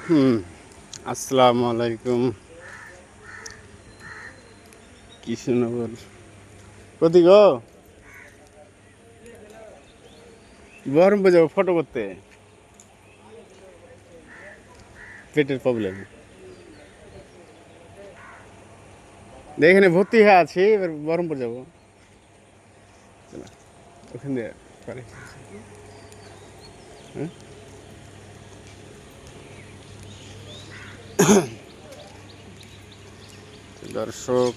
হুম আসসালামু আলাইকুম। কৃষ্ণনগর কোথি গো? বহরমপুর যাবো ফটো করতে। পেটের প্রবলেম, এখানে ভর্তি হয়ে আছি, এবার বহরমপুর যাবো। চলো ওখান দিয়ে পারে। হ্যাঁ? দর্শক,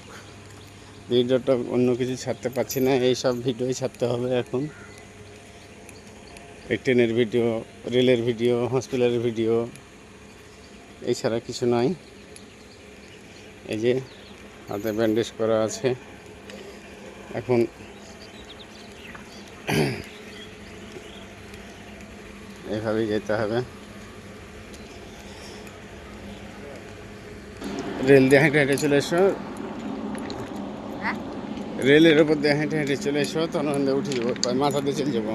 ভিডিওটা অন্য কিছু ছাড়তে পারছি না, এইসব ভিডিওই ছাড়তে হবে এখন। এই ট্রেনের ভিডিও, রেলের ভিডিও, হসপিটালের ভিডিও, এছাড়া কিছু নয়। এই যে হাতে ব্যান্ডেজ করা আছে, এখন এভাবেই যেতে হবে। রেল দিয়ে হেঁটে হেঁটে চলে এসো, রেলের ওপর দিয়ে হেঁটে হেঁটে চলে এসো, তখন ওখান দিয়ে উঠে যাবো, মাথা দিয়ে চলে যাবো।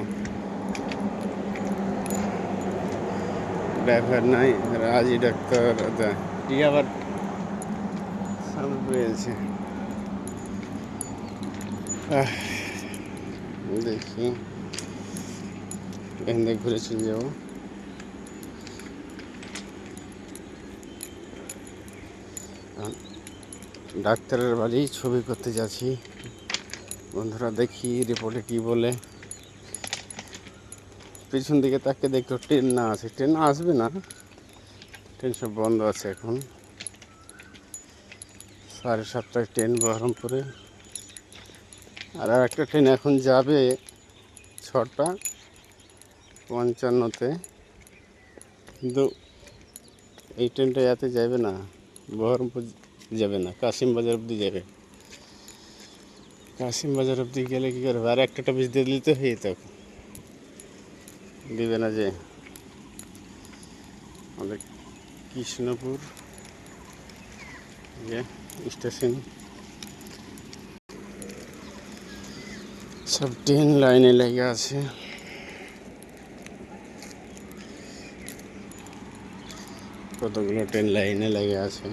ড্রাইভার নাই, রাজি ডাক্তার কি আবার সামনে পেয়েছে। দেখি এখান থেকে ঘুরে চলে যাবো। ডাক্তারের বাড়ি ছবি করতে যাচ্ছি। বন্ধুরা দেখি রিপোর্টে কি বলে। পিছন দিকে তাকে দেখো, ট্রেন না আছে, ট্রেন আসবে না, ট্রেন সব বন্ধ আছে এখন। 7:30টায় ট্রেন বহরমপুরে, আর একটা ট্রেন এখন যাবে 6:55-তে, কিন্তু এই ট্রেনটা এতে যাবে না, বহরমপুর যাবে না, কাশিম বাজার অবধি যাবে। কাশিম বাজার অবধি গেলে কী করবে, আর একটা পিস দিয়ে দিলে তো হয়ে যেত, দিবে না যে। আমাদের কৃষ্ণপুর যে স্টেশন, সব ট্রেন লাইনে লেগে আছে। কতগুলো ট্রেন লাইনে লেগে আছে।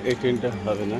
এই ট্রেনটা হবে না,